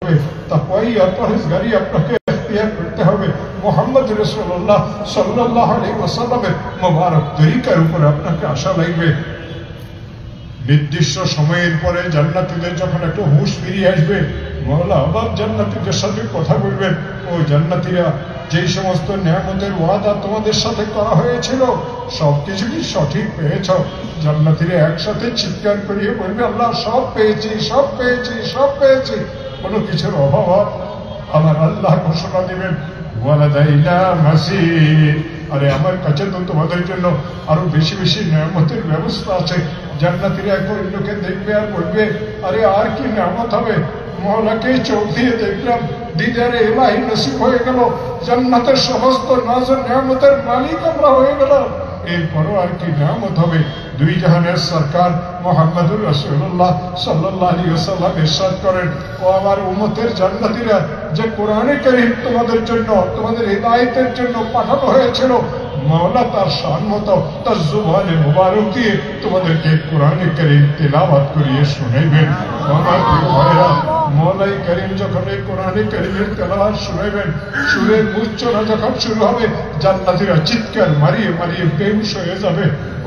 হবে, তাকওয়াই আর পরহেজগারি আপনাকে ইখতিয়ার করতে হবে। মুহাম্মদ রাসূলুল্লাহ সাল্লাল্লাহু আলাইহি ওয়াসাল্লামের মোবারক তরিকার উপর আপনাকে আশা লাগবে। নির্দিষ্ট সময়ের পরে জান্নাতীদের যখন একটু হুঁশ ফিরিয়ে আসবে, মওলা আবার জান্নাতীদের সাথে কথা বলবেন, ও জান্নাতীরা, যেই সমস্ত নিয়ামতের ওয়াদা তোমাদের সাথে করা হয়েছিল সবকিছু কি সঠিক পেয়েছ? জান্নাতীরা একসাথে চিৎকার করিয়ে বলবে, আল্লাহ সব পেয়েছি, সব পেয়েছি, সব পেয়েছি, কোনো কিছুর অভাব। আমার আল্লাহ ঘোষণা দিবেন, ওয়ালাদাইনা মাসিদ, আরে আমার কাছে তো তোমাদের জন্য আরো বেশি বেশি নিয়ামতের ব্যবস্থা আছে। জান্নাতীরা এক লোকে দেখবে আর বলবে, আরে আর কি নিয়ামত হবে, মওলাকে চোখ দিয়ে দেখলাম, দিদারে ইলাহি নসিব হয়ে গেল, জান্নাতের সমস্ত নাজ ও নিয়ামতের মালিক আমরা হয়ে গেলাম, এরপরও আর কি নিয়ামত হবে? দুই জাহানের সরকার মুহাম্মদুর রাসূলুল্লাহ সাল্লাল্লাহু আলাইহি ওয়াসাল্লাম ইরশাদ করেন, ও আমার উম্মতের জান্নাতীরা, যে কোরআনে কারীম তোমাদের জন্য, তোমাদের হিদায়াতের জন্য পাঠানো হয়েছিল, মওলা তার শান মতো তার জুবানে মুবারক দিয়ে তোমাদেরকে কোরআনে কারীম তেলাওয়াত করিয়ে শুনাইবেন। আমার প্রিয় ভাইরা, মওলাই কারীম যখন এই কোরআনে কারীমের তেলাওয়াত শুনাইবেন, সুরের মূর্ছনা যখন শুরু হবে, জান্নাতীরা চিৎকার মারিয়ে মারিয়ে বেহুশ হয়ে যাবে।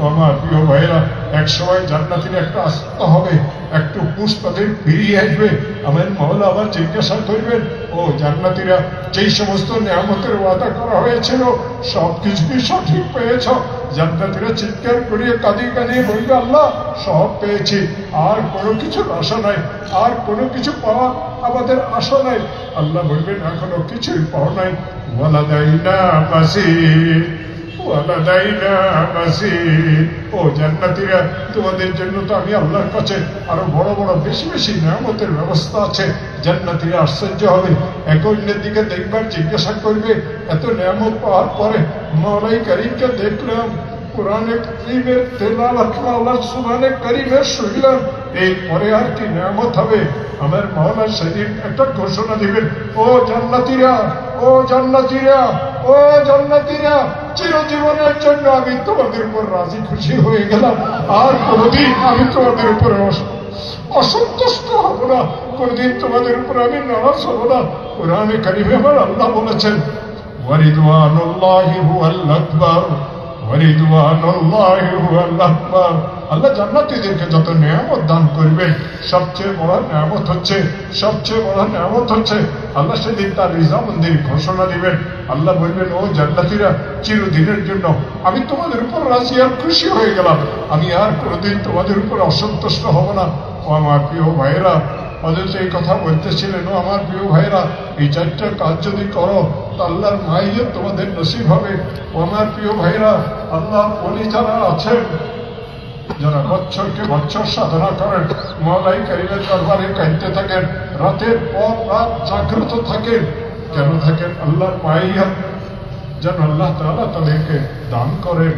আমার প্রিয় ভাইরা, এক সময় জান্নাতীরা একটা আস্ত হবে, একটু পুষ তাদের ফিরিয়ে আসবে। আমার মওলা আবার জিজ্ঞাসা করবেন, ও জান্নাতীরা, যেই সমস্ত নিয়ামতের ওয়াদা করা হয়েছিল সবকিছু কি সঠিক পেয়েছ? জান্নাতীরা চিৎকার করিয়ে কাঁদিয়ে কাঁদিয়ে বলবে, আল্লাহ সব পেয়েছি, আর কোনো কিছুর আশা নাই, আর কোনো কিছু পাওয়া আমাদের আশা নাই। আল্লাহ বলবেন, এখনো কিছুই পাওয়া নাই, ওয়ালাদাইনা মাসিদ, ওয়ালাদাইনা মাসিদ। ও জান্নাতীরা, তোমাদের জন্য তো আমি আল্লাহর কাছে আরো বড় বড় বেশি বেশি নিয়ামতের ব্যবস্থা আছে। জান্নাতীরা আশ্চর্য হবে, এক অন্যের দিকে দেখবার জিজ্ঞাসা করবে, এত নিয়ামত পাওয়ার পরে মওলাই কারীমকে দেখলাম, কোরআনে কারীমের তেলাওয়াত, আল্লাহ সুবহানে কারীমের শুনলাম, এরপরে আর কি নিয়ামত হবে? আমার মওলা সেদিন একটা ঘোষণা দিবেন, ও জান্নাতীরা, ও জান্নাতীরা, ও জান্নাতীরা, চিরজীবনের জন্য আমি তোমাদের উপর রাজি খুশি হয়ে গেলাম, আর কোনদিন আমি তোমাদের উপরে অসন্তুষ্ট হব না, কোনদিন তোমাদের উপর আমি নারাজ হব না। কোরআনে কারীমে আমার আল্লাহ বলেছেন, ওয়ারিদওয়ানুল্লাহি হুয়াল আকবার, ওয়ারিদওয়ানুল্লাহি হুয়াল আকবার। আল্লাহ জান্নাতীদেরকে যত নিয়ামত দান করবে, সবচেয়ে বড় নিয়ামত হচ্ছে, সবচেয়ে বড় নিয়ামত হচ্ছে আল্লাহ সেদিন তার রিজামন্দির ঘোষণা দিবেন। আল্লাহ বলবেন, ও জান্নাতীরা, চিরদিনের জন্য আমি তোমাদের উপর রাজি আর খুশি হয়ে গেলাম, আমি আর কোনোদিন তোমাদের উপর অসন্তুষ্ট হব না। ও আমার প্রিয় ভাইয়েরা, অথচ এই কথা বলতেছিলেন, ও আমার প্রিয় ভাইয়েরা, এই চারটা কাজ যদি করো তো আল্লাহর মাইয়ত তোমাদের নসিব হবে। ও আমার প্রিয় ভাইয়েরা, আল্লাহ ওলি যারা আছেন, যারা বছরকে বছর সাধনা করেন, মওলাই কারীমের দরবারে কাঁদতে থাকেন, রাতের পর রাত জাগ্রত থাকেন, কেন থাকেন? আল্লাহর মাইয়ত যেন আল্লাহ তাআলা তাদেরকে দান করেন।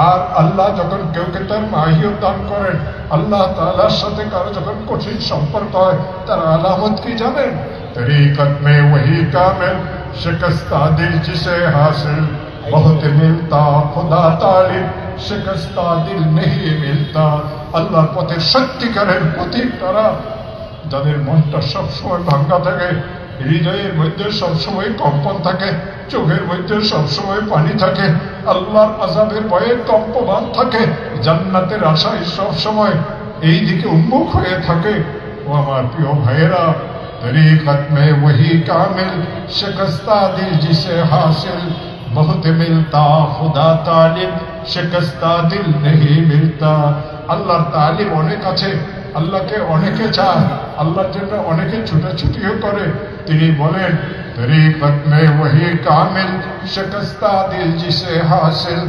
আর আল্লাহ যখন কেউকে তার মাইয়ত দান করেন, আল্লাহ তাআলার সাথে কারো যখন কঠিন সম্পর্ক হয়, তার আলামত কি জানেন? তরিকত মে ওহি কামিল, শিকস্তা দিল জিসে হাসিল, বহুত মিলতা খুদা তালিব, শিকস্তা দিল নেহি মিলতা। আল্লাহর পথে সত্যিকারের পথিক তারা, যাদের মনটা সবসময় ভাঙ্গা থাকে, হৃদয়ের মধ্যে সবসময় কম্পন থাকে, চোখের মধ্যে সবসময় পানি থাকে, আল্লাহর আযাবের ভয়ে কম্পমান থাকে, জান্নাতের আশায় সবসময় এই দিকে উন্মুখ হয়ে থাকে। ও আমার প্রিয় ভাইয়েরা, তরিকত মে ওহি কামিল, শিকস্তা দিল জিসে হাসিল, বহুত মিলতা খুদা তালিব, শিকস্তা দিল নেহি মিলতা। আল্লাহর তালিব অনেক আছে, আল্লাহকে অনেকে চায়, আল্লাহর জন্য অনেকে ছুটাছুটিও করে। তিনি বলেন, তরিকত মে ওহি কামিল, শিকস্তা দিল জিসে হাসিল,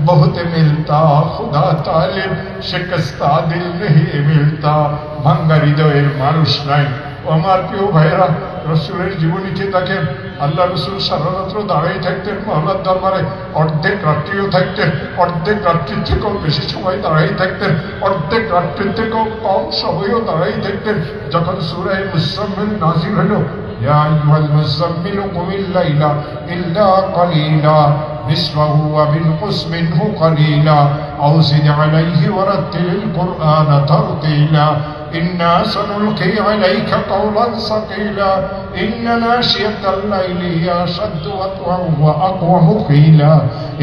বহুত মিলতা খুদা তালিব, শিকস্তা দিল নেহি মিলতা। ভাঙ্গা হৃদয়ের মানুষ নাই। ও আমার প্রিয় ভাইয়েরা, রসুলের জীবনীকে দেখেন, আল্লাহ রসুল সারা রাত্র দাঁড়াই থাকতেন মওলার দরবারে, অর্ধেক রাত্রিও থাকতেন, অর্ধেক রাত্রির থেকেও বেশি সময় দাঁড়াই থাকতেন, অর্ধেক রাত্রির থেকেও কম সময়ও দাঁড়াই থাকতেন। যখন সূরা মুজাম্মিল নাযিল হলো, ইয়া আইয়ুহাল মুজাম্মিলু কুমিল লাইলা ইল্লা কালিলা নিসফাহু ওয়া বিনকুস মিনহু কালিলা আও জিদ আলাইহি ওয়া রাত্তিলিল কুরআনা তারতিলা ইন্না সানুলকি আলাইকা কাওলান সাকিলা ইন্না নাশিয়াতাল লাইলি হিয়া আশাদ্দু ওয়াতওয়ান ওয়া আকওয়ামু কিলা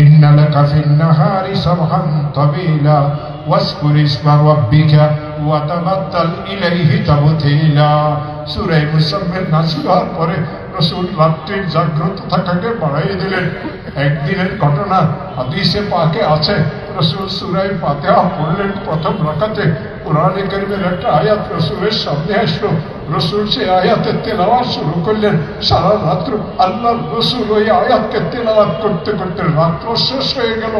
ইন্না লাকা ফিন নাহারি সাবহান তাবিলা ওয়াসকুর ইসমা রাব্বিকা ওয়া তাবাত্তাল ইলাইহি তাবতিলা। সূরা মুসাম্মিল নাযিল হওয়ার পরে রাসূল রাত্রির জাগ্রত থাকাকে বাড়াই দিলেন। একদিনের ঘটনা হাদিসে পাকে আছে, রাসূল সূরা ফাতিহা পড়লেন প্রথম রাকাতে। কোরআনে কারীমের একটা আয়াত রাসূলের সামনে আসলো, রাসূল সেই আয়াতের তেলাওয়াত শুরু করলেন। সারা রাত্র আল্লাহর রাসূল ওই আয়াতকে তেলাওয়াত করতে করতে রাত্র শেষ হয়ে গেল।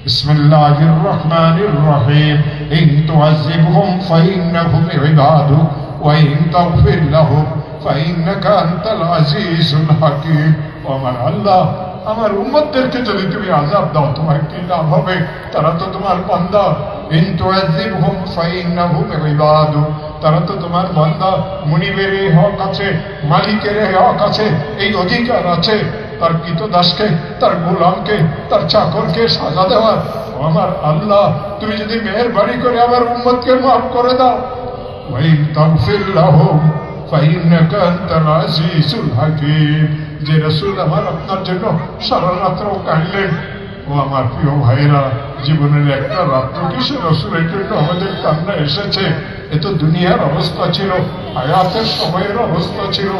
বিসমিল্লাহির রহমানির রহিম। ইন তুআযিবহুম ফাইন্নাহুম ইবাদুক ওয়া ইন তাগফির লাহুম ফাইন্নাকা আনতাল আজিজুল হাকীম। ও আমার আল্লাহ, আমার উম্মতদেরকে যদি তুমি আযাব দাও তোমার কি লাভ হবে? তারা তো তোমার বান্দা। ইন তুআযিবহুম ফাইন্নাহুম ইবাদুক, তারা তো তোমার বান্দা। মুনিবের হক আছে, মালিকের হক আছে, এই অধিকার আছে তার কৃতদাসকে, তার গোলামকে, তার চাকরকে সাজা দেওয়ার। আমার আল্লাহ, তুমি যদি মেহেরবানি করে আমার উম্মতকে মাফ করে দাও, ওয়াইন তাগফির লাহুম ফাইন্নাকা আনতাল আজিজুল হাকীম। যে রাসূল আমার আপনার জন্য সারা রাত্র কাঁদলেন, ও আমার প্রিয় ভাইরা, জীবনের একটা রাত্র কি সে রাসূলের জন্য আমাদের কান্না এসেছে? এ তো দুনিয়ার অবস্থা ছিল, হায়াতের সময়ের অবস্থা ছিল।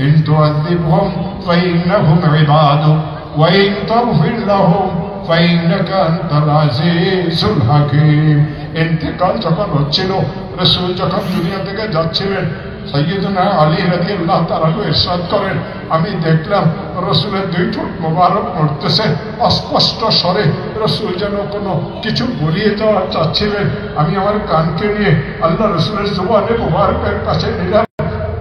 ইন তুআযিবহুম ফাইন্নাহুম ইবাদুক ওয়া ইন তাগফির লাহুম ফাইন্নাকা আনতাল আজিজুল হাকীম। ইন্তেকাল যখন হচ্ছিল, রাসূল যখন দুনিয়া থেকে যাচ্ছিলেন, সাইয়্যিদুনা আলী রাদিয়াল্লাহু তাআলা ইরশাদ করেন, আমি দেখলাম রাসূলের দুই ঠোঁট মোবারক নড়তেছে অস্পষ্ট স্বরে। রাসূল যেন কোনো কিছু বলিয়ে দেওয়া চাচ্ছিলেন। আমি আমার কানকে নিয়ে আল্লাহ রাসূলের জবানে মোবারকের কাছে নিলাম।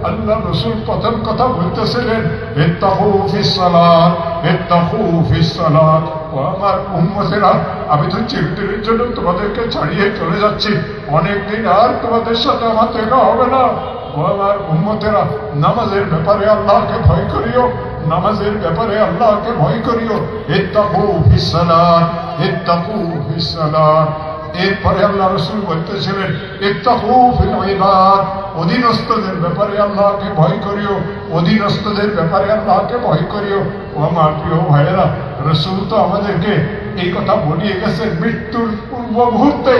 আল্লাহ রাসূল প্রথম কথা বলতেছিলেন, ইত্তাকু ফিস সালাত, ইত্তাকু ফিস সালাত। ও আমার উম্মতেরা, আমি তো চিরদিনের জন্য তোমাদেরকে ছাড়িয়ে চলে যাচ্ছি, অনেকদিন আর তোমাদের সাথে আমার দেখা হবে না। ও আমার উম্মতেরা, নামাজের ব্যাপারে আল্লাহকে ভয় করিও, নামাজের ব্যাপারে আল্লাহকে ভয় করিও। ইত্তাকু ফিস সালাত, ইত্তাকু ফিস সালাত। এরপরে আল্লাহ রাসূল বলতেছিলেন, ইত্তাকু ফিল ইবাদ, অধীনস্থদের ব্যাপারে আল্লাহকে ভয় করিও, অধীনস্থদের ব্যাপারে আল্লাহকে ভয় করিও। ও আমার প্রিয় ভাইয়েরা, রাসূল তো আমাদেরকে এই কথা বলিয়ে গেছেন মৃত্যুর পূর্ব মুহূর্তে,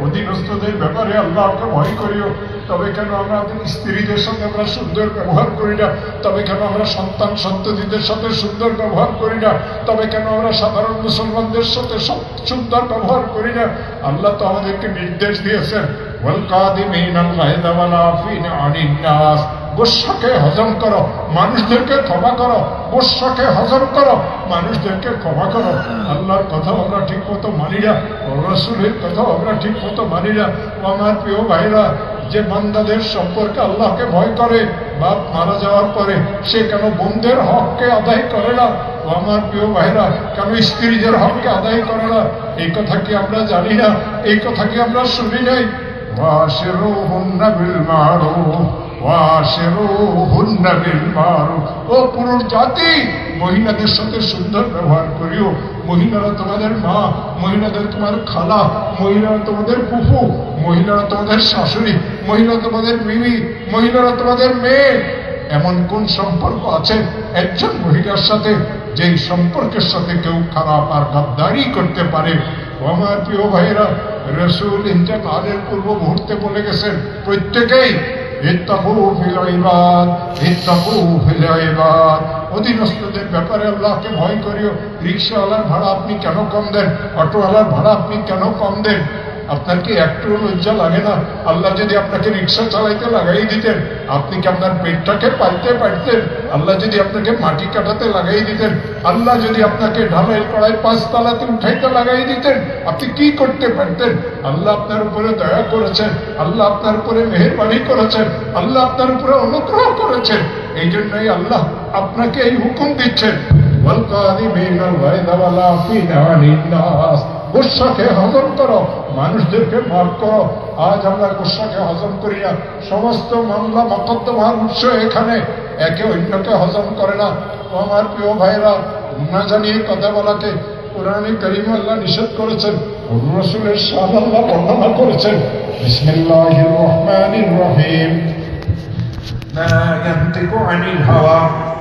অধীনস্থদের ব্যাপারে আল্লাহকে ভয় করিও। তবে কেন আমরা আমাদের স্ত্রীদের সঙ্গে আমরা সুন্দর ব্যবহার করি না? তবে কেন আমরা সন্তান সন্ততিদের সাথে সুন্দর ব্যবহার করি না? তবে কেন আমরা সাধারণ মুসলমানদের সাথে সুন্দর ব্যবহার করি না? আল্লাহ তো আমাদেরকে নির্দেশ দিয়েছেন, ওয়াল কাযিমিনাল গায়যা ওয়াল আফিনা আনিন নাস। গোস্বাকে হজম করো, মানুষদেরকে ক্ষমা করো, গোস্বাকে হজম করো, মানুষদেরকে ক্ষমা করো। আল্লাহর কথা আমরা ঠিক মতো মানি না, রাসূলের কথা আমরা ঠিক মতো মানি না। আমার প্রিয় ভাইরা, যে বান্দাদের সম্পর্কে আল্লাহকে ভয় করে, বাপ মারা যাওয়ার পরে সে কেন বোনদের হককে আদায় করে না? ও আমার প্রিয় ভাইরা, কেন স্ত্রীদের হককে আদায় করে না? এই কথা কি আমরা জানি না? এই কথা কি আমরা শুনি নাই? ওয়াশিরুহুন্না বিল মারুফ, ওয়াশিরুহুন্না বিল মারুফ। ও পুরুষ জাতি, মহিলাদের সাথে সুন্দর ব্যবহার করিও। মহিলারা তোমাদের মা, মহিলাদের তোমার খালা, মহিলারা তোমাদের ফুফু, মহিলারা তোমাদের শাশুড়ি, মহিলা তোমাদের বিবি, মহিলারা তোমাদের মেয়ে। এমন কোন সম্পর্ক আছে একজন মহিলার সাথে যেই সম্পর্কের সাথে কেউ খারাপ আর গাদ্দারি করতে পারে? আমার প্রিয় ভাইরা, রাসূল ইন্তেকালের পূর্ব মুহূর্তে বলে গেছেন, প্রত্যেকেই ইত্তাকু ফিল ইবাদ, ইত্তাকু ফিল ইবাদ। অধীনস্থদের ব্যাপারে আল্লাহকে ভয় করিও। রিকশাওয়ালার ভাড়া আপনি কেন কম দেন? অটোওয়ালার ভাড়া আপনি কেন কম দেন? আপনার কি একটু লজ্জা লাগে না? আল্লাহ যদি আপনাকে রিক্সা চালাইতে লাগাই দিতেন, আপনি কি আপনার পেটটাকে পাইতে পারতেন? আল্লাহ যদি আপনাকে মাটি কাটাতে লাগাই দিতেন, আল্লাহ যদি আপনাকে ঢালাই কড়াই 5 তলাতে উঠাইতে লাগাই দিতেন, আপনি কি করতে পারতেন? আল্লাহ আপনার উপরে দয়া করেছেন, আল্লাহ আপনার উপরে মেহেরবানি করেছেন, আল্লাহ আপনার উপরে অনুগ্রহ করেছেন। এই জন্যই আল্লাহ আপনাকে এই হুকুম দিচ্ছেন, ওয়াল কাযিমিনাল গায়যা ওয়াল আফিনা আনিন নাস। গোস্বাকে হজম করো, মানুষদেরকে মাফ করো। আজ আমরা গোস্বাকে হজম করি না। সমস্ত মামলা মকদ্দমার উৎস এখানে, একে অন্যকে হজম করে না। আমার প্রিয় ভাইরা, না জানিয়ে কথা বলাকে কোরআনে কারিমে আল্লাহ নিষেধ করেছেন। রাসূলের শান আল্লাহ বর্ণনা করেছেন, বিসমিল্লাহির রহমানির রহিম, মা ইয়ানতিকু আনিল হাওয়া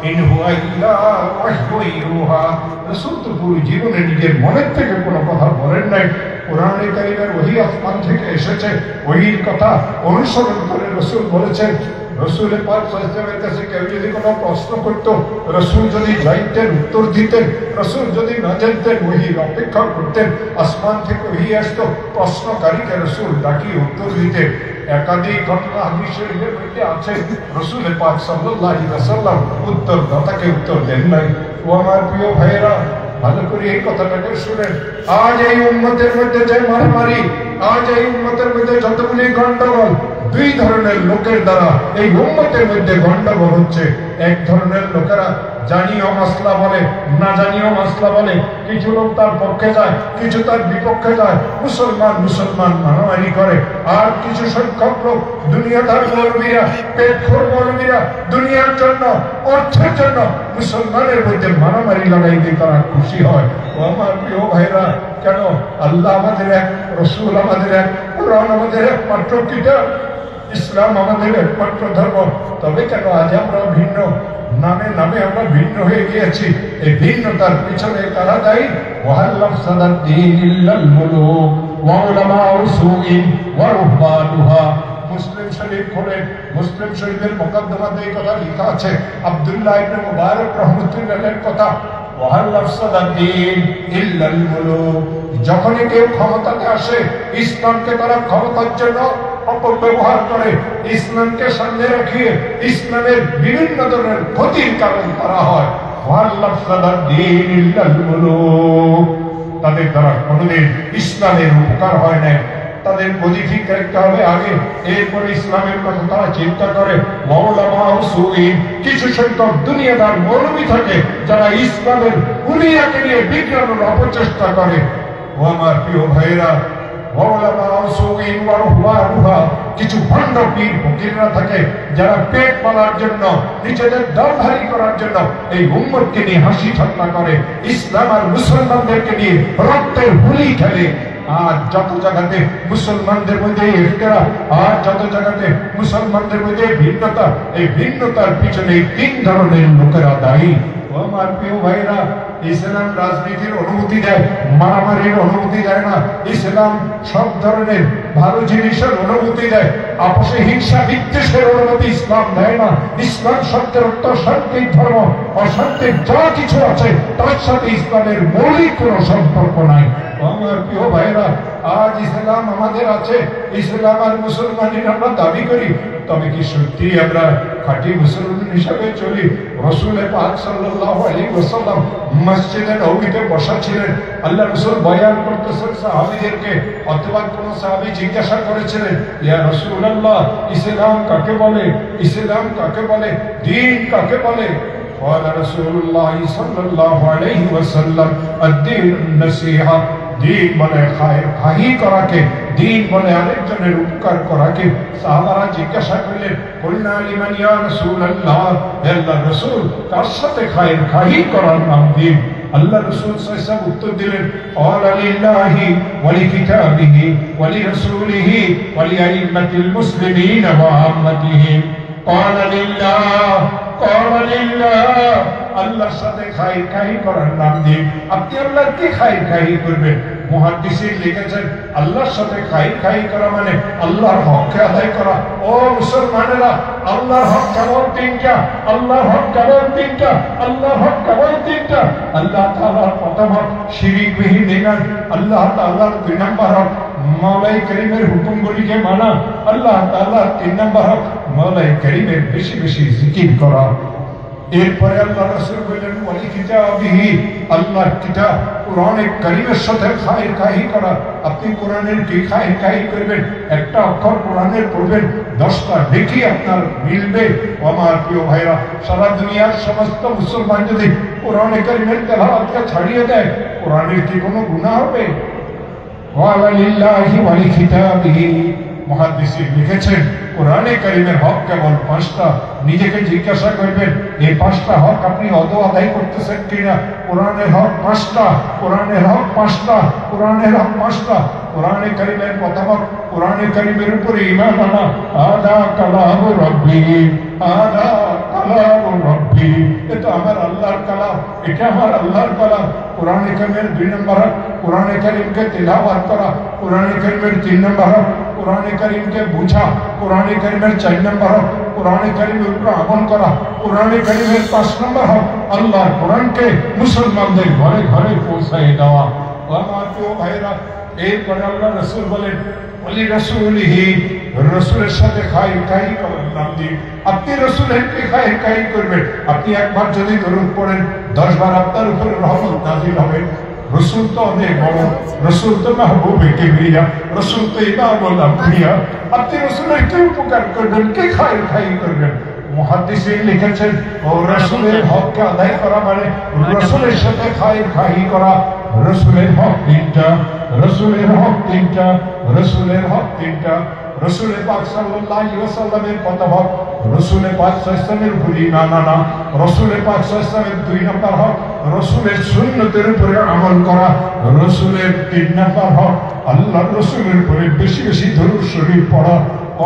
ইন হুয়া ইল্লা ওয়াহয়ুন ইউহা। রাসূল তো পুরো জীবনে নিজের মনের থেকে কোনো কথা বলেন নাই। কোরআনে কারীমের ওহী আসমান থেকে এসেছে, ওহীর কথা অনুসরণ করে রাসূল বলেছেন। রাসূল পাক সাল্লাল্লাহু আলাইহি ওয়াসাল্লামের কাছে কেউ যদি কোনো প্রশ্ন করত, রাসূল যদি জানতেন উত্তর দিতেন, রাসূল যদি না জানতেন ওহীর অপেক্ষা করতেন। আসমান থেকে ওহী আসতো, প্রশ্নকারীকে রাসূল ডাকি উত্তর দিতেন। একাধিক ঘটনা হাদিস শরীফের মধ্যে আছে, রাসূল পাক সাল্লাল্লাহু আলাইহি ওয়াসাল্লাম উত্তরদাতাকে উত্তর দেন নাই। ও আমার প্রিয় ভাইয়েরা, ভালো করে এই কথাটাকে শুনেন। আজ এই উম্মতের মধ্যে যে মারামারি, আজ এই উম্মতের মধ্যে যতগুলি গন্ডগোল, দুই ধরনের লোকের দ্বারা এই উম্মতের মধ্যে গন্ডগোল হচ্ছে। এক ধরনের লোকেরা জানিও মাসলা বলে, না জানিও মাসলা বলে। কিছু লোক তার পক্ষে যায়, কিছু তার বিপক্ষে যায়। মুসলমান মারামারি করে। আর কিছু সংখ্যক লোক দুনিয়াদার মৌলবীরা, পেটখোর মৌলবীরা, দুনিয়ার জন্য, অর্থের জন্য মুসলমানের মধ্যে মারামারি লাগাইতে তারা খুশি হয়। ও আমার প্রিয় ভাইরা, কেন? আল্লাহ আমাদের এক, রাসূল আমাদের এক, কোরআন আমাদের একমাত্র কিতাব, ইসলাম আমাদের একমাত্র ধর্ম। তবে কেন আজ আমরা ভিন্ন? নামে নামে আমরা ভিন্ন হয়ে গিয়েছি। এই ভিন্নতার পিছনে কারা দায়ী? ওয়াহাল্লাফ সাদাদ্দিন ইল্লাল মুলুক ওয়া উলামাউ সুইন ওয়া রুহবানুহা। মুসলিম শরীফ খোলেন, মুসলিম শরীফের মুকদ্দমাতে এই কথা লেখা আছে, আব্দুল্লাহ ইবনে মুবারক রাহমাতুল্লাহির কথা, ওয়াহাল্লাফ সাদাদ্দিন ইল্লাল মুলুক। যখনই কেউ ক্ষমতাতে আসে, ইসলামকে তারা ক্ষমতার জন্য অপব্যবহার করে, ইসলামকে সামনে রাখিয়ে ইসলামের বিভিন্ন ধরনের ক্ষতির কারণ করা হয়। তাদের দ্বারা কোনদিন ইসলামের উপকার হয় না। তাদের পজিটিভ ক্যারেক্টার হবে আগে, এরপরে ইসলামের কথা তারা চিন্তা করে। কিছু সংখ্যক দুনিয়াদার মৌলবী থাকে যারা ইসলামের দুনিয়াকে নিয়ে বিজ্ঞানের অপচেষ্টা করে। ও আমার প্রিয় ভাইয়েরা, কিছু ভণ্ড পীর ফকিররা থাকে যারা পেট পালার জন্য, নিজেদের দরবারি করার জন্য এই উম্মতকে নিয়ে হাসি ঠাট্টা করে, ইসলাম আর মুসলমানদেরকে নিয়ে রক্তের হুলি খেলে। আর যত জায়গাতে মুসলমানদের মধ্যে ইফতিরা, আর যত জায়গাতে মুসলমানদের মধ্যে ভিন্নতা, এই ভিন্নতার পিছনে তিন ধরনের লোকেরা দায়ী। ও আমার প্রিয় ভাইরা, ইসলাম রাজনীতির অনুমতি দেয়, মারামারির অনুমতি দেয় না। ইসলাম সব ধরনের ভালো জিনিসের অনুমতি দেয়, আপসে হিংসা বিদ্বেষের অনুমতি ইসলাম দেয় না। ইসলাম সত্যের অর্থ শান্তির ধর্ম, অশান্তির যা কিছু আছে তার সাথে ইসলামের মৌলিক কোনো সম্পর্ক নাই। আমার প্রিয় ভাইরা, আজ ইসলাম আমাদের আছে, ইসলাম আর মুসলমানের আমরা দাবি করি, তবে কি সত্যি আমরা খাঁটি মুসলমান হিসাবে চলি? রাসূল পাক সাল্লাল্লাহু আলাইহি ওয়াসাল্লাম মসজিদে নববীতে বসা ছিলেন, আল্লাহ রাসূল বয়ান করতেছেন সাহাবীদেরকে, অথবা কোন সাহাবী জিজ্ঞাসা করেছিলেন, ইয়া রাসূলুল্লাহ, ইসলাম কাকে বলে? ইসলাম কাকে বলে? দ্বীন কাকে বলে? قال رسول الله صلى الله عليه وسلم الدين النصيحة। দ্বীন বলে খাহি করাকে, দ্বীন বলে আরেকজনের উপকার করাকে। সাহাবারা জিজ্ঞাসা করলেন, কুলনা লিমান ইয়া রাসূলুল্লাহ, হে আল্লাহর রাসূল, কার সাথে খাহি করার নাম দ্বীন? আল্লাহ রাসূল সাল্লাল্লাহু আলাইহি ওয়াসাল্লাম উত্তর দিলেন, ক্বালা লিল্লাহি ওয়া লিকিতাবিহি ওয়া লিরাসূলিহি ওয়া লিআইম্মাতিল মুসলিমিন ওয়া আম্মাতিহিম। ক্বালা লিল্লাহ, ক্বালা লিল্লাহ, আল্লাহর সাথে খাহি করার নাম দ্বীন। আপনি আল্লাহর কি খাহি করবেন? মুহাদ্দিসিন লিখেছেন, আল্লাহর সাথে খাহি করা মানে আল্লাহর হককে আদায় করা। ও মুসলমানেরা, আল্লাহর হক কেবল তিনটা, আল্লাহর হক কেবল তিনটা, আল্লাহর হক কেবল তিনটা। আল্লাহ তাআলার প্রথম হক শিরিকবিহীন ঈমান, আল্লাহ তাআলার দুই নম্বর হক মাওলাই করিমের হুকুমগুলিকে মানা, আল্লাহ তাআলার তিন নম্বর হক মাওলাই করিমের বেশি বেশি জিকির করা। এরপরে আল্লাহ রাসূল বললেন, ওয়ালি কিতাবিহি, আল্লাহর কিতাব কোরআনে কারীমের সাথে খাহি করা। আপনি কোরআনের কি খাহি করবেন? একটা অক্ষর কোরআনের পড়বেন, 10টা নেকি আপনার মিলবে। আমার প্রিয় ভাইরা, সারা দুনিয়ার সমস্ত মুসলমান যদি কোরআনে কারীমের তেলাওয়াতকে ছাড়িয়ে দেয়, কোরআনের কি কোনো গুনাহ হবে? ওয়ালা লিল্লাহি ওয়া লিকিতাবিহি মুহাদ্দিসিন লিখেছেন কোরআনে কারীমের হক কেবল 5টা। নিজেকে জিজ্ঞাসা করবেন এই 5টা হক আপনি আদায় করতেছেন কিনা। কোরআনের হক 5টা, কোরআনের হক 5টা, কোরআনের হক 5টা। কোরআনে কারীমের প্রথম কোরআনে কারীমের উপরে ঈমান আনা। আদা কালামু রাব্বি, আদা কালামু রাব্বি, এটা আমার আল্লাহর কালাম, এটা আমার আল্লাহর কালাম। কোরআনে কারীমের 2 নম্বর হক কোরআনে কারীমকে তিলাওয়াত করা। কোরআনে কারীমের 3 নম্বর হক কোরআনে কারীমকে বুঝা। কোরআনে কারীমের 4 নম্বর হক কোরআনে কারীমের উপর আমল করা। কোরআনে কারীমের 5 নম্বর হক আল্লাহর কোরআনকে মুসলমানদের ঘরে ঘরে পৌঁছায় দেওয়া। ও আমার প্রিয় ভাইরা, এরপরে আল্লাহ রাসূল বলেন ওলি রাসূলিহি, রাসূলের সাথে খায়ের খাই করার নাম দিয়ে আপনি রাসূলের কি খায়ের খাই করবেন। আপনি একবার যদি দরুদ পড়েন 10 বার আপনার উপরে রহমত নাযিল হবে। রসুল তো অনেক বড়, রসুল তো মাহবুবে কিবরিয়া, রসুল তো ইমামুল আম্বিয়া। আপনি রসুলের কি উপকার করবেন, কি খায়ের খাই করবেন। মুহাদ্দিসিন লিখেছেন ও রাসূলের হককে আদায় করা মানে রাসূলের সাথে খায়ের খাই করা। রাসূলের হক 3টা, রাসূলের হক 3টা, রাসূলের হক 3টা। রাসূল পাক সাল্লাল্লাহু আলাইহি ওয়াসাল্লামের কথা হক রাসূল পাক সাল্লাল্লাহু আলাইহি ওয়াসাল্লামের উপর ঈমান আনা। রাসূল পাক সাল্লাল্লাহু আলাইহি ওয়াসাল্লামের 2 নম্বর হক রাসূলের সুন্নতের উপরে আমল করা। রাসূলের 3 নম্বর হক আল্লাহর রাসূলের উপরে বেশি বেশি দরুদ শরীফ পড়া।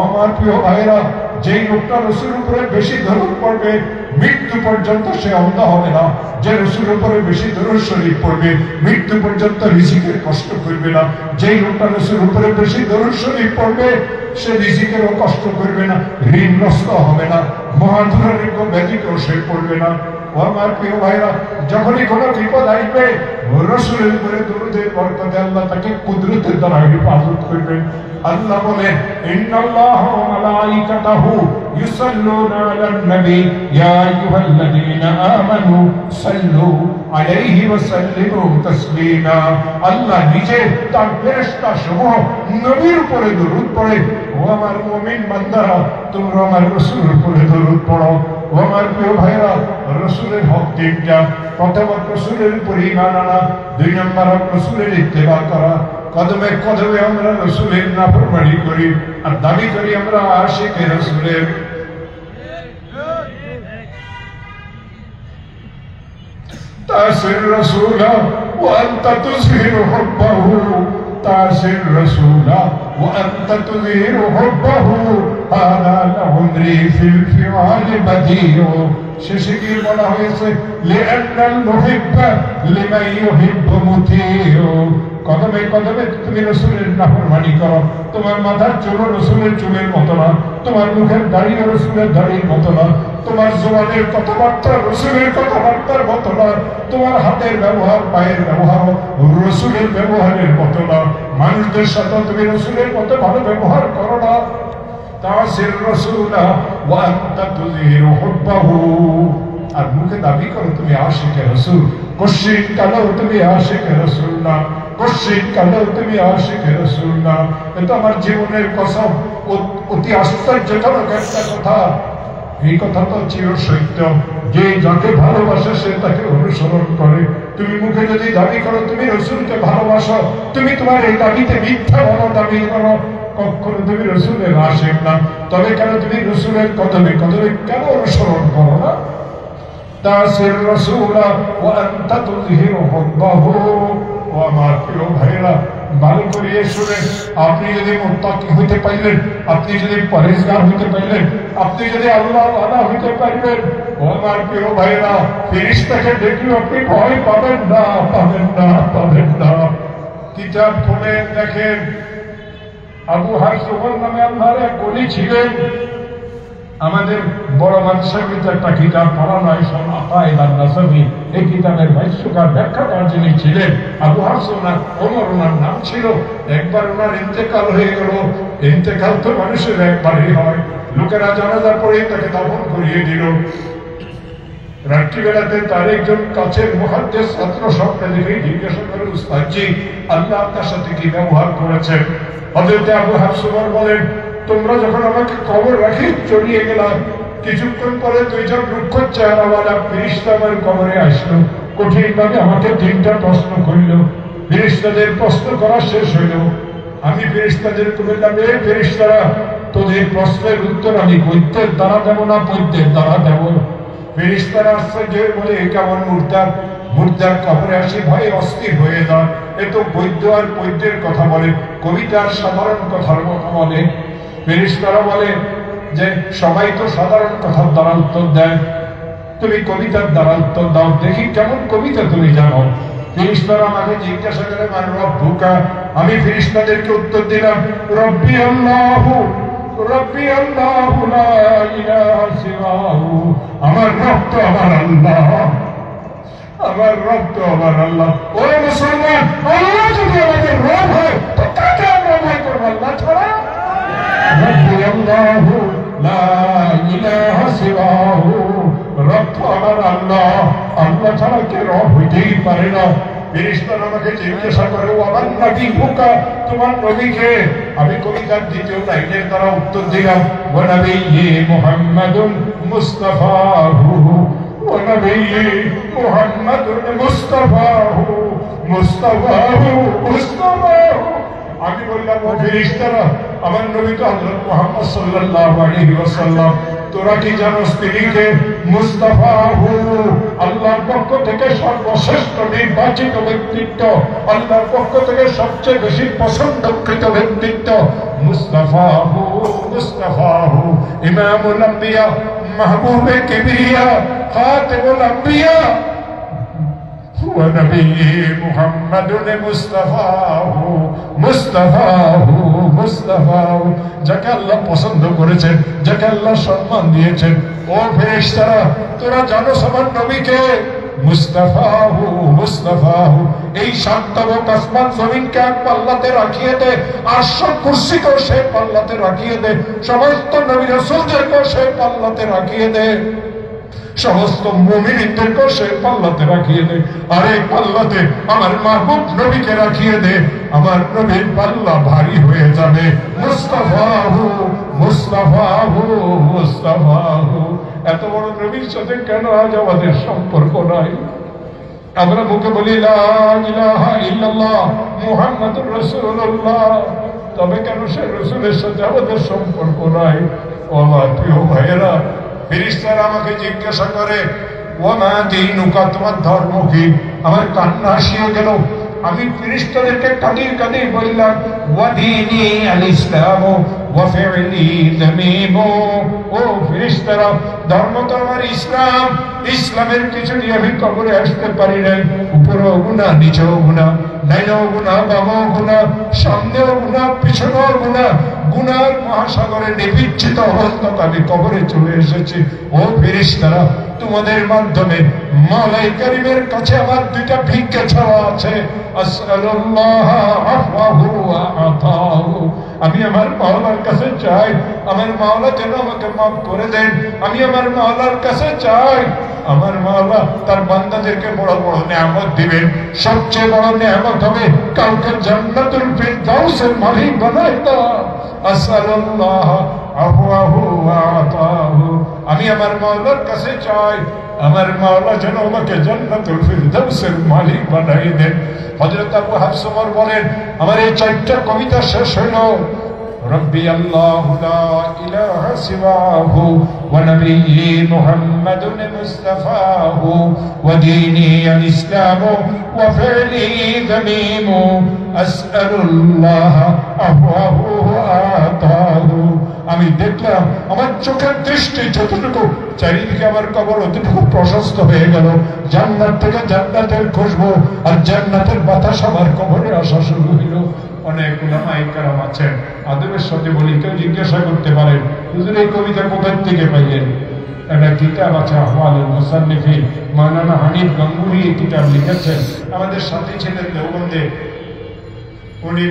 আমার প্রিয় ভাইরা, যেই লোকটা রসুলের উপরে বেশি দরুদ পড়বে মৃত্যু পর্যন্ত সে অন্ধ হবে না। যে রসুলের উপরে বেশি দরুদ শরীফ পড়বে মৃত্যু পর্যন্ত রিজিকের কষ্ট করবে না। যেই লোকটা রসুলের উপরে বেশি দরুদ শরীফ পড়বে সে রিজিকেরও কষ্ট করবে না, ঋণগ্রস্ত হবে না, মহাদুরারোগ্য ব্যতীতও সে পড়বে না। ও আমার প্রিয় ভাইরা, যখনই কোনো বিপদ আসবে রসুলের উপরে দরুদের বরকতে আল্লাহ তাকে কুদরতের দ্বারা হেফাজত করবেন। আল্লাহ বলেন ইন্নাল্লাহা ওয়া মালাইকাতাহু ইউসাল্লুনা আলান নবী ইয়া আইয়ুহাল্লাযীনা আমানু সাল্লু আলাইহি ওয়া সাল্লিমু তাসলিমা। আল্লাহ নিজে তার ফেরেশতা সমূহ নবীর উপরে দরুদ পড়ে। ও আমার মুমিন বান্দারা, তোমরা আমার রাসূলের উপরে দরুদ পড়ো। ও আমার প্রিয় ভাইরা, রাসূলের হক 3টা। প্রথম রাসূলের উপরে ঈমান আনা, 2 নম্বর রাসূলের ইত্তেবা করা। কদমে কদমে আমরা রাসূলের নাফরমানি করি আর দাবি করি আমরা আশিকে রাসূলের। তাসির রাসূলা ওয়া আনতা তুযহিরু হুব্বাহু, তাসির রাসূলা ওয়া আনতা তুযহিরু হুব্বাহু হাদা লাউমরি ফিল ফিআল বাদিউ। শেষে গিয়ে বলা হয়েছে লিআন্নাল মুহিব্বা লিমান ইউহিব্বু মুতিউ। কদমে কদমে তুমি রাসূলের নাফরমানি করো, তোমার মাথার চুল রাসূলের চুলের মতো না, তোমার মুখের দাড়ি রাসূলের দাড়ির মতো না, তোমার জবানের কথাবার্তা রাসূলের কথাবার্তার মতো না, তোমার হাতের ব্যবহার পায়ের ব্যবহার রাসূলের ব্যবহারের মতো না। মানুষদের সাথে তুমি রাসূলের মতো ভালো ব্যবহার করো না। তাসির রাসূলা ওয়া আনতা তুযহিরু হুব্বাহু, আর মুখে দাবি করো তুমি আশিকে রাসূল, কশিন কালেও তুমি আশিকে রাসূল না, কশিন কালেও তুমি আশিকে রাসূল না। এটা আমার জীবনের কসম, অতি আশ্চর্যজনক একটা কথা। এই কথা তো চির সত্য, যে যাকে ভালোবাসে সে তাকে অনুসরণ করে। তুমি মুখে যদি দাবি করো তুমি রাসূলকে ভালোবাসো, তুমি তোমার এই দাবিতে মিথ্যা বলো, দাবি করো, কখনো তুমি রাসূলের আশিক না। তবে কেন তুমি রাসূলের কদমে কদমে কেন অনুসরণ করো না? তাসির রাসূলা ওয়া আনতা তুযহিরু হুব্বাহু। ও আমার প্রিয় ভাইরা, ভালো করে শুনে, আপনি যদি মুত্তাকি হইতে পারলেন, আপনি যদি পরহেজগার হইতে পারলেন, আপনি যদি আল্লাহ ওয়ালা হইতে পারবেন, ও আমার প্রিয় ভাইরা, ফেরেশতাকে দেখলেও আপনি ভয় পাবেন না, পাবেন না, পাবেন না। কিতাব খুলে দেখেন, আবু হাসন নামে আল্লাহর এক ওলি ছিলেন। আমাদের বড় মাদ্রাসার ভিতরে একটা কিতাব পড়ানো হয় আকায়েদ আন-নাসাফি। এই কিতাবের ভাষ্যকার ব্যাখ্যাকার যিনি ছিলেন আবু হাসন ওমর, ওনার নাম ছিল। একবার ওনার ইন্তেকাল হয়ে গেল। ইন্তেকাল তো মানুষের একবারই হয়। লোকেরা জানাজার পরেই তাকে দাফন করিয়ে দিল। রাত্রিবেলাতে তার একজন কাছের মুহাদ্দিস ছাত্র স্বপ্নে দেখে জিজ্ঞাসা করে, উস্তাদজি, আল্লাহ আপনার সাথে কি ব্যবহার করেছেন? হযরত আবু হাসন বলেন, তোমরা যখন আমাকে কবর রাখি চলিয়ে গেলাম, কিছুক্ষণ পরে 2 জন রুক্ষ চেহারাওয়ালা ফেরেশতা আমার কবরে আসলো। কঠিন ভাবে আমাকে 3টা প্রশ্ন করল। ফেরেশতাদের প্রশ্ন করা শেষ হইল, আমি ফেরেশতাদেরকে বললাম, এই ফেরেশতারা, তোদের প্রশ্নের উত্তর আমি গদ্যের দ্বারা দেব না পদ্যের দ্বারা দেব? ফেরেশতারা আশ্চর্য হয়ে বলে, এ কেমন মুর্দার কবরে আসি ভয়ে অস্থির হয়ে যায়, এ তো গদ্য আর পদ্যের কথা বলে, কবিতার সাধারণ কথার কথা বলে। ফেরেশতারা বলে যে সবাই তো সাধারণ কথার দ্বারা উত্তর দেয়, তুমি কবিতার দ্বারা উত্তর দাও, দেখি কেমন কবিতা তুমি জানো। ফেরেশতারা আমাকে জিজ্ঞাসা করে, মান রব্বুকা? আমি ফেরেশতাদেরকে উত্তর দিলাম, রব্বি আল্লাহু রব্বি আল্লাহু লা ইলাহা সিওয়াহু। আমার রব তো আমার আল্লাহ, আমার রব তো আমার আল্লাহ। ও মুসলমান, আল্লাহ যদি আমাদের রব হয় তো কাকে আমরা ভয় করবো আল্লাহ ছাড়া? রব্বি আল্লাহু লা ইলাহা সিওয়াহু। রব তো আমার আল্লাহ, আল্লাহ ছাড়া কে রব হইতেই পারে না। ফেরেশতারা আমাকে জিজ্ঞাসা করে, ও আমার নবী হুকা? তোমার নবীকে? আমি কবিতার দ্বিতীয় লাইনের দ্বারা উত্তর দিলাম, ওয়া নবিয়্যি মুহাম্মাদুন মুস্তাফাহু, ওয়া নবিয়্যি মুহাম্মাদুন মুস্তাফাহু, মুস্তাফাহু মুস্তাফাহু। আমি বললাম, ও ফেরেশতারা, আমার নবী তো হযরত মুহাম্মদ সাল্লাল্লাহু আলাইহি ওয়াসাল্লাম, তোরা কি জানোস তিনি কে? মুস্তাফাহু, আল্লাহর পক্ষ থেকে সর্বশ্রেষ্ঠ নির্বাচিত ব্যক্তিত্ব, আল্লাহর পক্ষ থেকে সবচেয়ে বেশি পছন্দকৃত ব্যক্তিত্ব। মুস্তাফাহু মুস্তাফাহু ইমামুল আম্বিয়া, মাহবুবে কিবরিয়া, খাতিমুল আম্বিয়া, ওয়া নবিয়্যি মুহাম্মাদুন মুস্তাফাহু মুস্তাফাহু মুস্তাফাহু। যাকে আল্লাহ পছন্দ করেছেন, যাকে আল্লাহ সম্মান দিয়েছেন। ও ফেরেশতারা, তোরা জানো আমার নবীকে? মুস্তাফাহু মুস্তাফাহু। এই সাতবক আসমান জমিনকে এক পাল্লাতে রাখিয়ে দে, আরশ কুরসিকেও সেই পাল্লাতে রাখিয়ে দে, সমস্ত নবী রাসূলদেরকেও সেই পাল্লাতে রাখিয়ে দে, সমস্ত মুমিনদেরকেও সেই পাল্লাতে রাখিয়ে দে। আর এই পাল্লাতে আমার মাহবুব নবীকে রাখিয়ে দে, আমার নবীর পাল্লা ভারী হয়ে যাবে। মুস্তাফাহু মুস্তাফাহু মুস্তাফাহু। এত বড় নবীর সাথে কেন আজ আমাদের সম্পর্ক নাই? আমরা মুখে বলি লা ইলাহা ইল্লাল্লাহ মুহাম্মাদুর রাসূলুল্লাহ, তবে কেন সে রাসূলের সাথে আমাদের সম্পর্ক নাই? ও আমার প্রিয় ভাইয়েরা, ফেরেশতারা আমাকে জিজ্ঞাসা করে, ওয়া মা দীনুকা? তোমার ধর্ম কি? আমার কান্না আসিয়া গেল। আমি ফেরেশতাদেরকে কাঁদিয়ে কাঁদিয়ে বললাম, ওয়া দীনি আল ইসলাম ওয়া ফি'লি যামীম। ও ফেরেশতারা, ধর্ম তো আমার ইসলাম, ইসলামের কিছু নিয়ে আমি কবরে আসতে পারি নাই। উপরেও গুনাহ, নিচেও গুনাহ, ডাইনেও গুনাহ, বামেও গুনাহ, সামনেও গুনাহ, পিছনেও গুনাহ, গুনার মহাসাগরে নিবিচ্ছিত অবস্থায় আমি কবরে চলে এসেছি। ও ফেরেশতারা, তোমাদের মাধ্যমে মাওলাই কারীমের কাছে আমার দুইটা ভিক্ষা চাওয়া আছে। আসআলুল্লাহ আফওয়াহু ওয়া আতাহু। আমি আমার মাওলার কাছে চাই, আমার মাওলা যেন আমাকে মাফ করে দেন। আমি আমার মাওলার কাছে চাই, আমার মাওলা তার বান্দাদেরকে বড় বড় নিয়ামত দিবেন। সবচেয়ে বড় নিয়ামত হবে কাউকে জান্নাতুল ফিরদাউসের মালিক বানায় দেওয়া। আসআলুল্লাহ আফওয়াহু ওয়া আতাহু। আমি আমার মাওলার কাছে চাই, আমার মাওলা যেন আমাকে জান্নাতুল ফিরদাউসের মালিক বানাই দেন। হযরত আবু হাফস ওমর বলেন, আমার এই চারটা কবিতা শেষ হইল, রব্বি আল্লাহু লা ইলাহা সিওয়াহু ওয়া নবিয়্যি মুহাম্মাদুন মুস্তাফাহু ওয়া দীনি আল ইসলাম ওয়া ফি'লি যামীম। আসআলুল্লাহ আফওয়াহু ওয়া আতাহু। আমি দেখলাম আমার চোখের দৃষ্টি যতটুকু, চারিদিকে আমার কবর অতটুকু প্রশস্ত হয়ে গেল। জান্নাত থেকে জান্নাতের খুশবু আর জান্নাতের বাতাস আমার কবরে আসা শুরু হইল। অনেক উলামায়ে কেরাম আছেন, আদবের সাথে বলি, কেউ জিজ্ঞাসা করতে পারেন, হুজুর এই কবিতা কোথায় থেকে পাইলেন? একটা কিতাব আছে আহওয়ালুল মুসান্নিফিন, মাওলানা হানিফ গাঙ্গুহি এই কিতাব লিখেছেন। আমাদের সাথী ছিলেন দেওবন্দে, উনি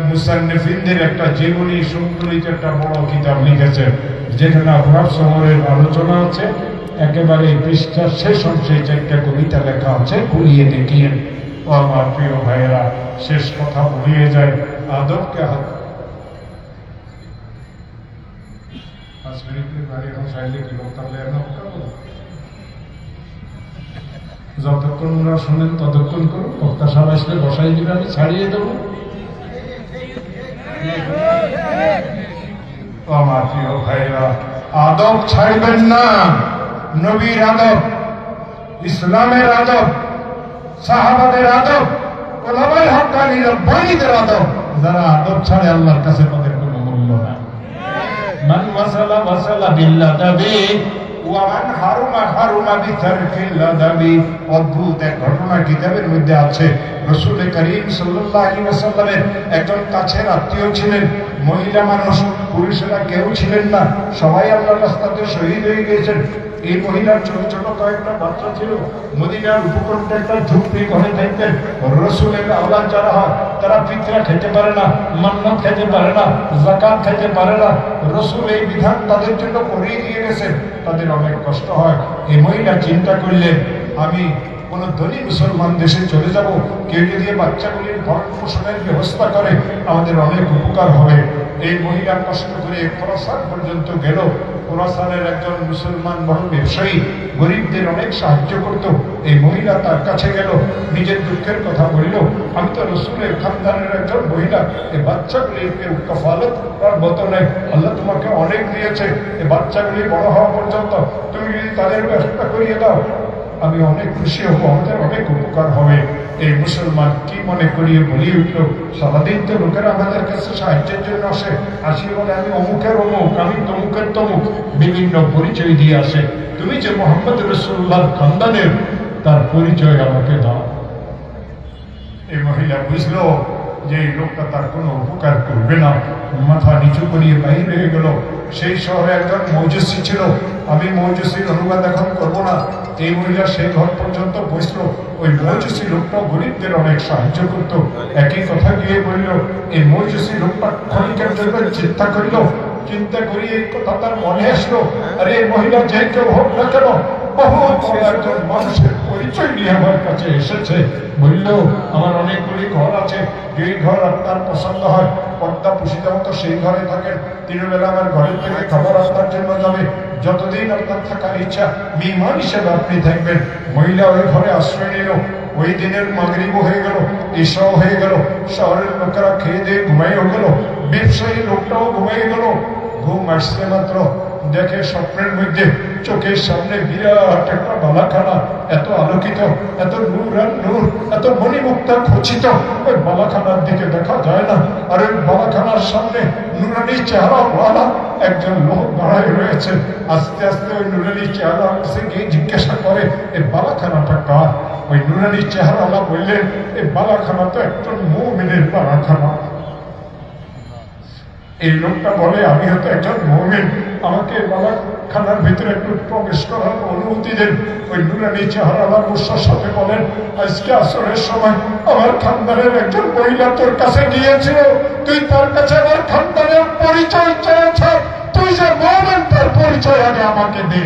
মুসান্নিফিনদের একটা জীবনী সংকলিত একটা বড় কিতাব লিখেছেন, যেখানে আবু হাফস ওমরের আলোচনা আছে। একেবারে পৃষ্ঠার শেষ অংশে চারটা কবিতা লেখা আছে, খুলিয়ে দেখিয়েন। ও আমার প্রিয় ভাইয়েরা, শেষ কথা ভুলিয়ে যায়, আদবকে হাত যতক্ষণ ওরা শোনেন ততক্ষণ করুন। বক্তা সাহেব আসলে বসাই দিলে আমি ছাড়িয়ে দেবো। ও আমার প্রিয় ভাইরা, আদব ছাড়বেন না। নবীর আদব, ইসলামের আদব, সাহাবাদের আদব, ওলামায়ে হক্কানি রব্বানীদের আদব, যারা আদব ছাড়ে আল্লাহর কাছে তাদের কোনো মূল্য নাই। মান ওয়াসালা ওয়াসালা বিল্লাদাবি ওয়া মান হারুমা হারুমা বিতারকিল লাদাবি। অদ্ভুত এক ঘটনা কিতাবের মধ্যে আছে। রাসূল করিম সাল্লাল্লাহু আলাইহি ওয়াসাল্লামের একজন কাছের আত্মীয় ছিলেন। মহিলা মানুষ, পুরুষেরা কেউ ছিলেন না, সবাই আল্লাহর রাস্তাতে শহীদ হয়ে গিয়েছেন। এই মহিলার ছোট ছোট কয়েকটা বাচ্চা ছিল। মদিনার উপকণ্ঠে একটা ঝুপড়ি ঘরে থাকতেন। রাসূলের আওলাদ যারা হয় তারা ফিতরা খেতে পারে না, মান্নাত খেতে পারে না, যাকাত খেতে পারে না। রাসূল এই বিধান তাদের জন্য করিয়ে দিয়ে গেছেন, তাদের অনেক কষ্ট হয়। এই মহিলা চিন্তা করলেন, আমি কোন ধনী মুসলমান দেশে চলে যাব, কেউ যদি বাচ্চাগুলির ভরণ পোষণের ব্যবস্থা করে আমাদের অনেক উপকার হবে। এই মহিলা কষ্ট করে খোরাসান পর্যন্ত গেল। খোরাসানের একজন মুসলমান বড় ব্যবসায়ী গরিবদের অনেক সাহায্য করত। এই মহিলা তার কাছে গেল, নিজের দুঃখের কথা বলল, আমি তো রাসূলের খানদানের একজন মহিলা, এই বাচ্চাগুলির কেউ কাফালত করার মতো নেই, আল্লাহ তোমাকে অনেক দিয়েছে, এই বাচ্চাগুলি বড় হওয়া পর্যন্ত তুমি যদি তাদের ব্যবস্থা করিয়ে দাও আমি অনেক খুশি হব, আমাদের অনেক উপকার হবে। এই মুসলমান কি মনে করিয়ে বলি উঠল, সারাদিন তো লোকেরা আমাদের কাছে সাহায্যের জন্য আসি বলে আমি অমুকের অমুক, আমি তমুকের তমুক, বিভিন্ন পরিচয় দিয়ে আসে। তুমি যে মুহাম্মদ রাসূলুল্লাহর খানদানের, তার পরিচয় আমাকে দাও। এই মহিলা বুঝলো যে এই লোকটা তার কোনো উপকার করবে না, মাথা নিচু করিয়ে বাহির হয়ে গেল। সেই শহরে একজন মৌজুসি ছিল, আমি মৌজুসির অনুবাদ এখন করবো না। এই মহিলা সেই ঘর পর্যন্ত বসলো। ওই মৌজুসি লোকটা গরিবদের অনেক সাহায্য করত। একই কথা গিয়ে বলল, এই মৌজুসি লোকটা ক্ষণিকের জন্য চিন্তা করলো, চিন্তা করি এই কথা তার মনে আসলো, আরে এই মহিলা যে কেউ হোক না কেন বহুত বড় একজন মানুষের পরিচয় নিয়ে আমার কাছে এসেছে। বলল, আমার অনেকগুলি ঘর আছে, যেই ঘর আপনার পছন্দ হয় পর্দা পুষিতে মতো সেই ঘরে থাকেন, তিনবেলা আমার ঘরের থেকে খাবার আপনার জন্য যাবে, যতদিন আপনার থাকার ইচ্ছা মেহমান হিসেবে আপনি থাকবেন। মহিলা ওই ঘরে আশ্রয় নিল। ওই দিনের মাগরিব হয়ে গেল, ঈশাও হয়ে গেল, শহরের লোকেরা খেয়ে দিয়ে ঘুমাইও গেল, ব্যবসায়ী লোকটাও ঘুমাই গেল। ঘুম আসছে মাত্র দেখে স্বপ্নের মধ্যে চোখের সামনে বিরাট একটা বালাখানা, এত আলোকিত, এত নূর আর নূর, এত মণিমুক্তা খচিত। ওই বালাখানার দিকে দেখা যায় না, আর ওই বালাখানার সামনে নুরানি চেহারা ওয়ালা একজন লোক দাঁড়ায় রয়েছে। আস্তে আস্তে ওই নুরানি চেহারা কাছে গিয়ে জিজ্ঞাসা করে, এই বালাখানাটা কার? ওই নুরানি চেহারাওয়ালা বললেন, এই বালাখানা তো একজন মুমিনের বালাখানা। এই লোকটা বলে, আমি হয়তো একজন মুমিন, আমাকে বালাখানার ভিতরে একটু প্রবেশ করার অনুমতি দেন। ওই নুরানি চেহারাওয়ালা মুর্শার সাথে বলেন, আজকে আসরের সময় আমার খানদানের একজন মহিলা তোর কাছে গিয়েছিল, তুই তার কাছে আমার খানদানের পরিচয় চেয়েছ, তুই যে মুমিন তার পরিচয় আগে আমাকে দে।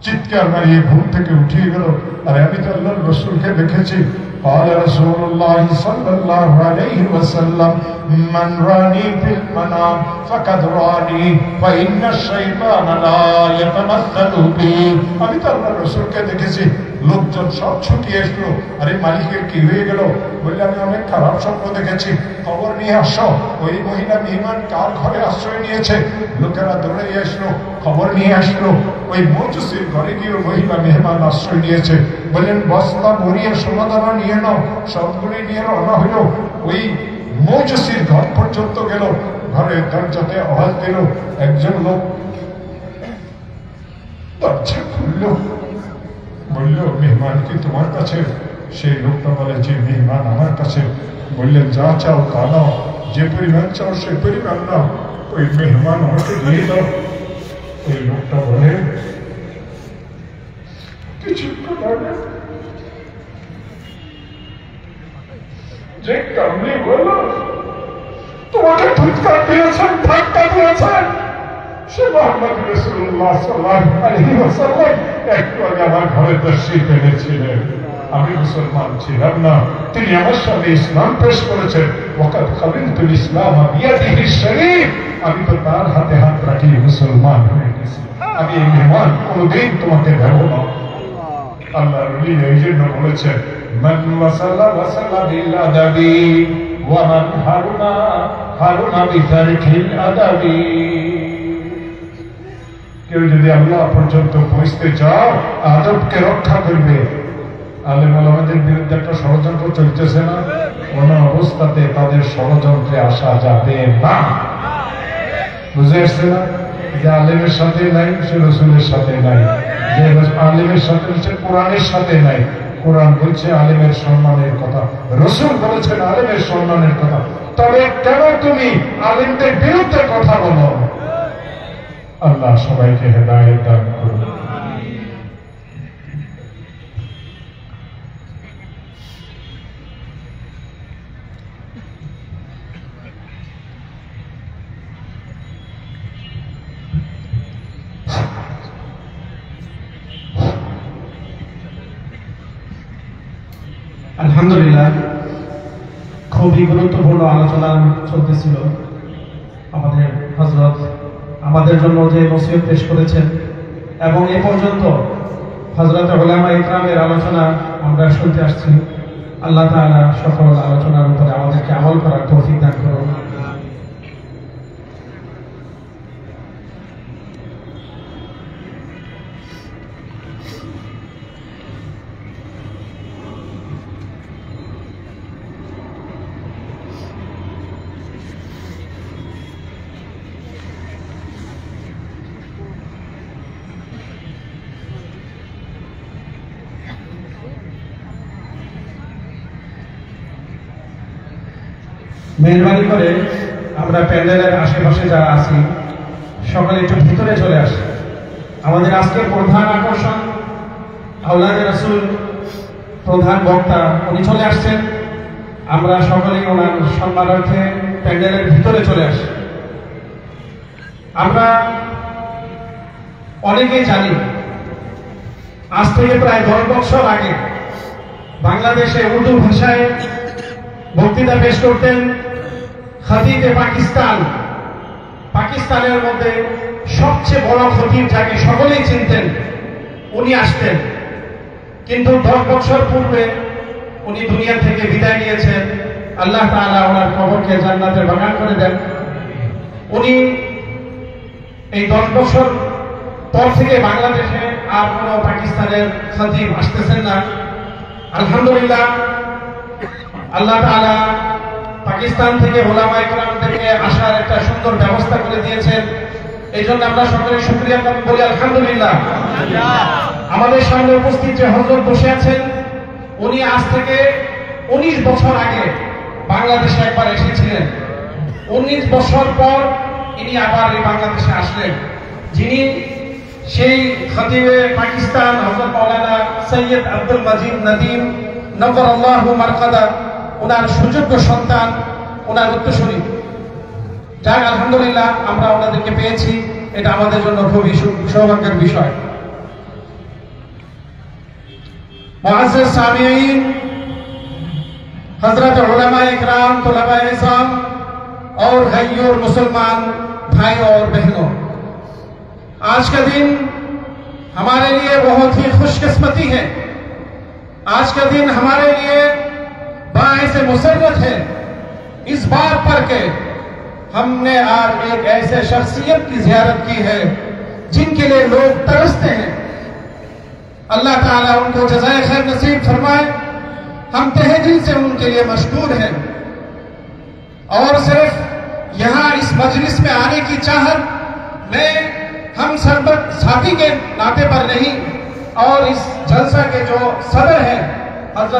চিৎকার মারিয়ে ঘুম থেকে উঠিয়ে গেল, আরে আমি তো আল্লাহর রাসূলকে দেখেছি। قال رسول الله صلى الله عليه وسلم من راني في المنام فقد راني فإن الشيطان لا يتمثل بي। আমি তো আল্লাহর রাসূলকে দেখেছি। লোকজন সব ছুটি আসলো, আরে মালিকের কি হয়ে গেল? বললে, আমি অনেক খারাপ স্বপ্ন দেখেছি, খবর নিয়ে আসো। ওই মহিলা মেহমান কার ঘরে আশ্রয় নিয়েছে? লোকেরা দৌড়ে আসলো, খবর নিয়ে আসলো। ওই মৌজুসির ঘরে গিয়ে মহিলা মেহমান আশ্রয় নিয়েছে। বললেন, বস্তা ভরিয়ে সোনাদানা নিয়ে নাও। সবগুলি নিয়ে রওনা হইল। ওই মৌজুসির ঘর পর্যন্ত গেল। ঘরের দরজাতে আওয়াজ দিল, একজন লোক দরজা খুলল। বলল, মেহমান কি তোমার কাছে? সেই লোকটা বলে, যে মেহমান আমার কাছে। বললেন, যা চাও তা নাও, যে পরিমাণ চাও সে পরিমাণ নাও, ওই মেহমান আমাকে দিয়ে দাও। ওই লোকটা বলে, কিছুক্ষণ আগে যে কামলি বলল তোমাকে ধুৎকার দিয়েছেন, ধাক্কা দিয়েছেন, সে মুহাম্মদ রাসূলুল্লাহ সাল্লাল্লাহু আলাইহি ওয়াসাল্লাম একটু আগে আমার ঘরে তাশরীফ এনেছিলেন। আমি মুসলমান ছিলাম না, তিনি আমার সামনে ইসলাম পেশ করেছেন। ওয়াকাদ কাবিলতুল ইসলাম বিয়াদিহি শরীফ, আমি তো তার হাতে হাত রাখি মুসলমান হয়ে গেছি। আমি এই মেহমান কোনদিন তোমাকে দেব না। আল্লাহর ওলি এই জন্য বলেছেন, মান ওয়াসালা ওয়াসালা বিল আদাবি ومن حرم بترك الأدب কেউ যদি আল্লাহ পর্যন্ত পৌঁছতে চাও আদবকে রক্ষা করবে। আলেম ওলামাদের বিরুদ্ধে একটা ষড়যন্ত্র চলতেছে না, কোন অবস্থাতে তাদের ষড়যন্ত্রে আসা যাবে না। বুঝে আসছে না? যে আলেমের সাথে নাই সে রসুলের সাথে নাই, যে আলেমের সাথে সে কোরআনের সাথে নাই। কোরআন বলছে আলেমের সম্মানের কথা, রসুল বলেছেন আলেমের সম্মানের কথা। তবে কেন তুমি আলেমদের বিরুদ্ধে কথা বলো? আল্লাহ সবাইকে হেদায়েত দান করুন। আলহামদুলিল্লাহ, খুবই গুরুত্বপূর্ণ আলোচনা চলতেছিল। আমাদের হযরত আমাদের জন্য যে নসিহত পেশ করেছেন এবং এ পর্যন্ত হযরত উলামা ইকরামের আলোচনা আমরা শুনতে আসছি। আল্লাহ তাআলা সকল আলোচনার উপরে আমাদেরকে আমল করার তৌফিক দান করুন। মেহরবানি করে আমরা প্যান্ডেলের আশেপাশে যারা আছি সকলে একটু ভিতরে চলে আসি। আমাদের আজকের প্রধান আকর্ষণ আওলাদে রাসূল, প্রধান বক্তা উনি চলে আসছেন। আমরা সকলেই ওনার সম্মানার্থে প্যান্ডেলের ভিতরে চলে আসি। আমরা অনেকেই জানি আজ থেকে প্রায় 10 বছর আগে বাংলাদেশে উর্দু ভাষায় বক্তৃতা পেশ করতেন খতিবে পাকিস্তান। পাকিস্তানের মধ্যে সবচেয়ে বড় খতিব যাকে সকলেই চিনতেন, উনি আসতেন। কিন্তু 10 বছর পূর্বে উনি দুনিয়া থেকে বিদায় নিয়েছেন। আল্লাহ তাআলা ওনার কবরকে জান্নাতের বাগান করে দেন। উনি এই 10 বছর পর থেকে বাংলাদেশে আর কোনো পাকিস্তানের খতিব আসতেছেন না। আলহামদুলিল্লাহ, আল্লাহ তাআলা পাকিস্তান থেকে উলামা ইকরামদেরকে আসার একটা সুন্দর ব্যবস্থা করে দিয়েছেন। এই জন্য আমরা সকলে শুকরিয়া বলি আলহামদুলিল্লাহ। আমাদের সামনে উপস্থিত যে হযরত বসে আছেন, উনি আজ থেকে 19 বছর আগে বাংলাদেশে একবার এসেছিলেন। 19 বছর পর ইনি আবার এই বাংলাদেশে আসলেন। যিনি সেই খতিবে পাকিস্তান হযরত মাওলানা সৈয়দ আব্দুল মজিদ নদীম নওয়ারাল্লাহু মারকাদা, ওনার সুযোগ্য সন্তান, ওনার উত্তরসূরি। যাক আলহামদুলিল্লাহ, আমরা ওনাদেরকে পেয়েছি, এটা আমাদের জন্য খুবই সৌভাগ্যের বিষয়। মুআজ্জিজ সামিঈন, हजरत उलमा इकराम, तुलबा इज़ाम और गैयूर मुसलमान भाइयों और बहनों, आज का दिन हमारे लिए बहुत ही खुशकिस्मती है। आज का दिन हमारे लिए बाइस मुसर्रत है इस बात पर के हमने आज एक ऐसे शख्सियत की जियारत की है जिनके लिए लोग तरसते हैं। अल्लाह ताला उनको जज़ाए खैर नसीब फरमाए। हम तहे दिल से उनके लिए मशकूर हैं और सिर्फ यहाँ इस मजलिस में आने की चाहत मैं हम सरबत साथी के नाते पर नहीं, और इस जलसा के जो सदर हैं हज़रत